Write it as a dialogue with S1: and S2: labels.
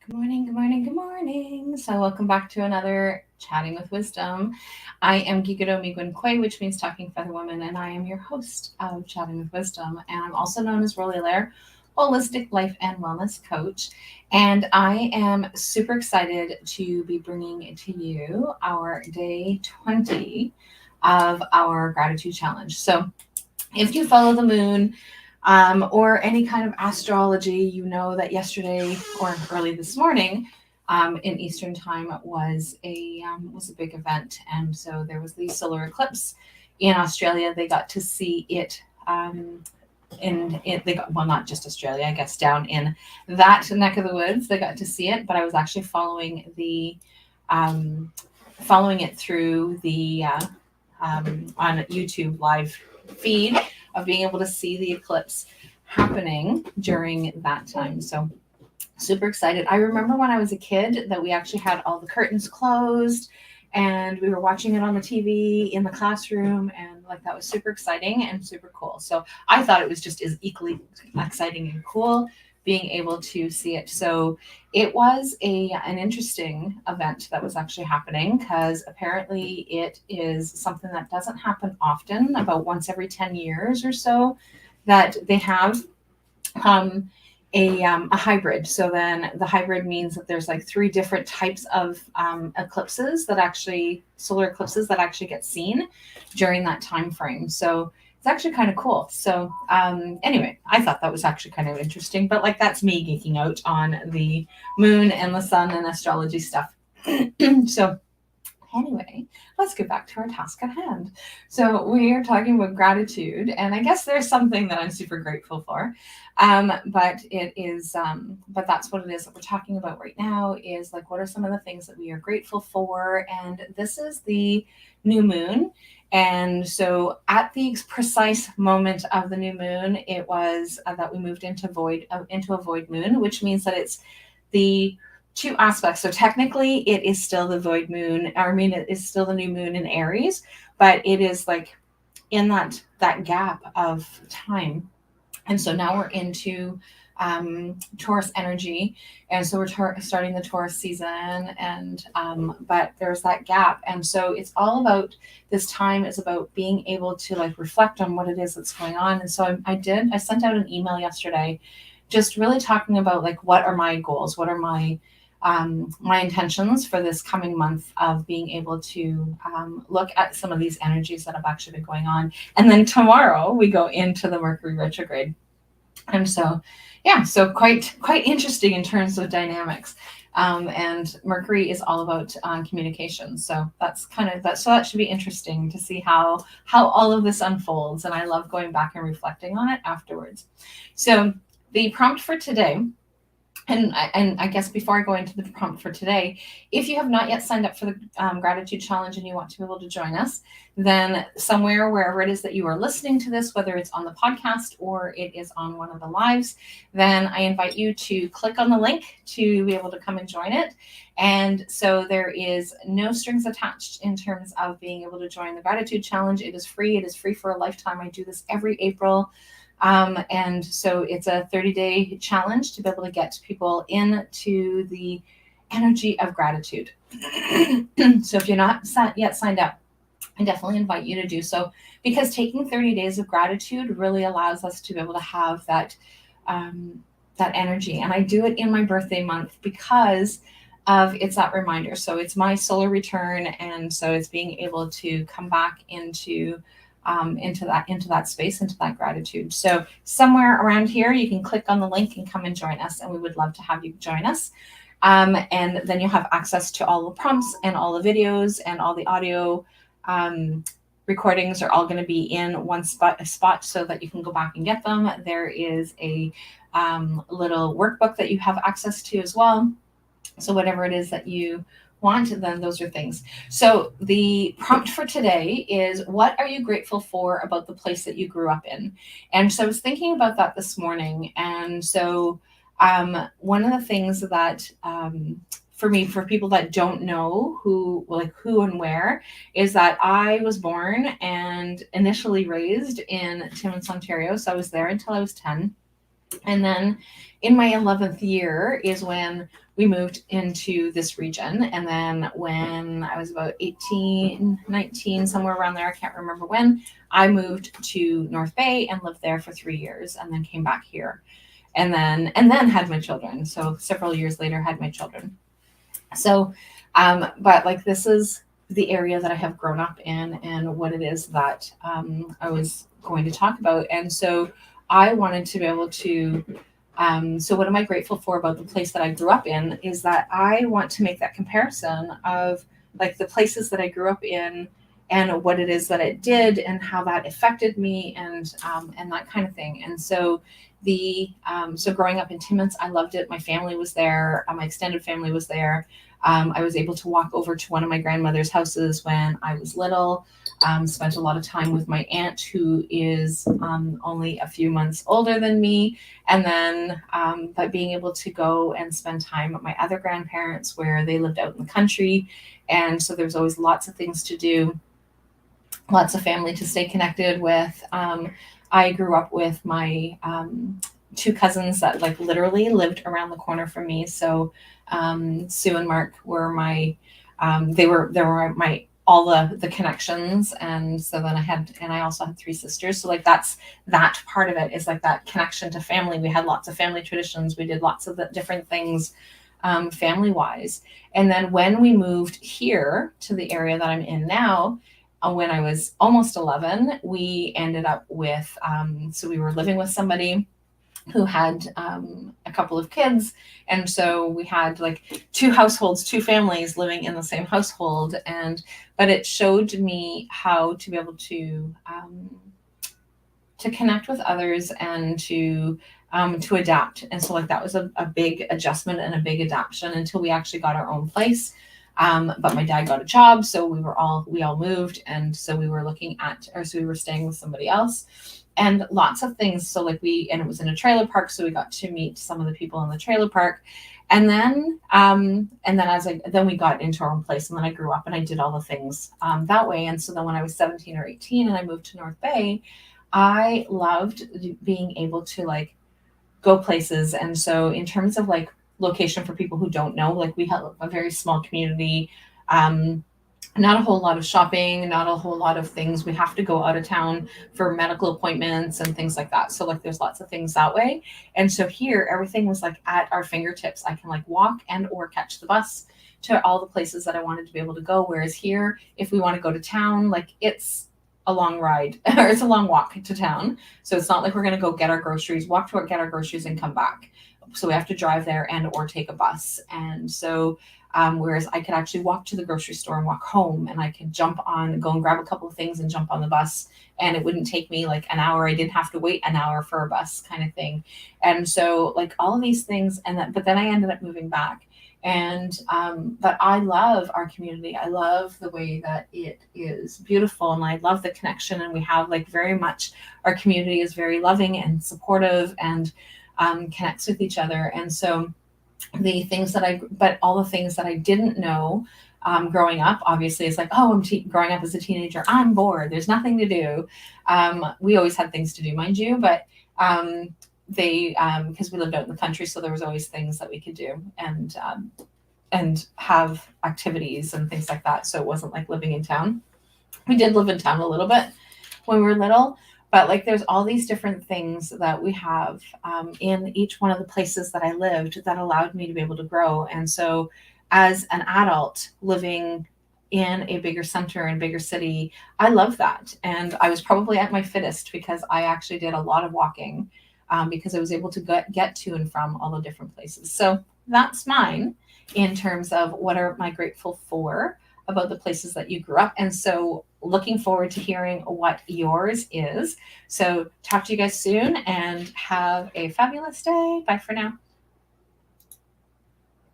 S1: Good morning, good morning, good morning. So, welcome back to another Chatting with Wisdom. I am Geegado Megwan, which means Talking Feather Woman, and I am your host of Chatting with Wisdom. And I'm also known as Rollie, Allaire, holistic life and wellness coach. And I am super excited to be bringing to you our day 20 of our gratitude challenge. So, if you follow the moon, or any kind of astrology, you know that yesterday or early this morning, in Eastern time was a big event, and so there was the solar eclipse in Australia. They got to see it. They got, well, not just Australia, I guess, down in that neck of the woods, they got to see it. But I was actually um, following it through the on YouTube live feed of being able to see the eclipse happening during that time. So super excited. I remember when I was a kid that we actually had all the curtains closed and we were watching it on the TV in the classroom, and like that was super exciting and super cool. So I thought it was just as equally exciting and cool being able to see it. So it was an interesting event that was actually happening, because apparently it is something that doesn't happen often, about once every 10 years or so, that they have um, a hybrid. So then the hybrid means that there's like three different types of solar eclipses that actually get seen during that time frame. So it's actually kind of cool. So anyway, I thought that was actually kind of interesting. But like that's me geeking out on the moon and the sun and astrology stuff. So anyway, let's get back to our task at hand. So we are talking about gratitude, and I guess there's something that I'm super grateful for. But that's what it is that we're talking about right now. Is like, what are some of the things that we are grateful for? And this is the new moon. And so, at the precise moment of the new moon, it was that we moved into a void moon, which means that it's the two aspects. So technically, it is still the void moon. I mean, it is still the new moon in Aries, but it is like in that gap of time. And so now we're into Taurus energy, and so we're starting the Taurus season, and but there's that gap, and so it's all about this time is about being able to like reflect on what it is that's going on. And so I sent out an email yesterday, just really talking about like what are my goals, what are my intentions for this coming month of being able to look at some of these energies that have actually been going on. And then tomorrow we go into the Mercury retrograde. And so, yeah, so quite interesting in terms of dynamics. And Mercury is all about communication. So that's kind of that. So that should be interesting to see how all of this unfolds. And I love going back and reflecting on it afterwards. So the prompt for today, and I guess before I go into the prompt for today, if you have not yet signed up for the gratitude challenge and you want to be able to join us, then somewhere, wherever it is that you are listening to this, whether it's on the podcast or it is on one of the lives, then I invite you to click on the link to be able to come and join it. And so there is no strings attached in terms of being able to join the gratitude challenge. It is free. It is free for a lifetime. I do this every April. And so it's a 30-day challenge to be able to get people into the energy of gratitude. So if you're not yet signed up, I definitely invite you to do so, because taking 30 days of gratitude really allows us to be able to have that energy. And I do it in my birthday month because it's that reminder. So it's my solar return, and so it's being able to come back into that space, into that gratitude. So somewhere around here, you can click on the link and come and join us, and we would love to have you join us. And then you'll have access to all the prompts and all the videos and all the audio recordings are all going to be in one spot so that you can go back and get them. There is a little workbook that you have access to as well. So whatever it is that you want, then those are things. So the prompt for today is, what are you grateful for about the place that you grew up in? And so I was thinking about that this morning. And so one of the things that for me, for people that don't know who and where, is that I was born and initially raised in Timmins, Ontario. So I was there until I was 10. And then in my 11th year is when we moved into this region. And then when I was about 18, 19, somewhere around there, I can't remember when, I moved to North Bay and lived there for 3 years and then came back here. And then had my children. So several years later had my children. So but like this is the area that I have grown up in and what it is that I was going to talk about. And so I wanted to be able to so what am I grateful for about the place that I grew up in is that I want to make that comparison of like the places that I grew up in and what it is that it did and how that affected me and that kind of thing. And so so growing up in Timmins, I loved it. My family was there. My extended family was there. I was able to walk over to one of my grandmother's houses when I was little. Spent a lot of time with my aunt, who is only a few months older than me. And then, but being able to go and spend time at my other grandparents where they lived out in the country. And so there's always lots of things to do, lots of family to stay connected with. I grew up with my two cousins that like literally lived around the corner from me. So Sue and Mark were my they were my all the connections. And so then I also had three sisters. So like that part of it is like that connection to family. We had lots of family traditions. We did lots of the different things family wise. And then when we moved here to the area that I'm in now, when I was almost 11, we ended up with so we were living with somebody who had a couple of kids. And so we had like two households, two families living in the same household. But it showed me how to be able to connect with others and to adapt. And so like that was a big adjustment and a big adaptation until we actually got our own place. But my dad got a job, so we all moved. And so we were so we were staying with somebody else. And lots of things. So like and it was in a trailer park. So we got to meet some of the people in the trailer park. And then then we got into our own place, and then I grew up and I did all the things that way. And so then when I was 17 or 18 and I moved to North Bay, I loved being able to like go places. And so in terms of like location for people who don't know, like we have a very small community, not a whole lot of shopping, not a whole lot of things. We have to go out of town for medical appointments and things like that. So like there's lots of things that way. And so here, everything was like at our fingertips. I can like walk and or catch the bus to all the places that I wanted to be able to go. Whereas here, if we want to go to town, like it's a long ride or it's a long walk to town. So it's not like we're going to go get our groceries, get our groceries and come back. So we have to drive there and or take a bus. And so whereas I could actually walk to the grocery store and walk home, and I could go and grab a couple of things and jump on the bus, and it wouldn't take me like an hour. I didn't have to wait an hour for a bus kind of thing. And so like all of these things, but then I ended up moving back. And but I love our community. I love the way that it is beautiful, and I love the connection. And we have like very much, our community is very loving and supportive and connects with each other. And so all the things that I didn't know growing up, obviously, it's like, oh, growing up as a teenager, I'm bored. There's nothing to do. We always had things to do, mind you, but because we lived out in the country, so there was always things that we could do and have activities and things like that. So it wasn't like living in town. We did live in town a little bit when we were little. But like there's all these different things that we have in each one of the places that I lived that allowed me to be able to grow. And so as an adult living in a bigger center and bigger city, I love that. And I was probably at my fittest because I actually did a lot of walking because I was able to get to and from all the different places. So that's mine in terms of what am I grateful for about the places that you grew up. And so looking forward to hearing what yours is. So talk to you guys soon and have a fabulous day. Bye for now.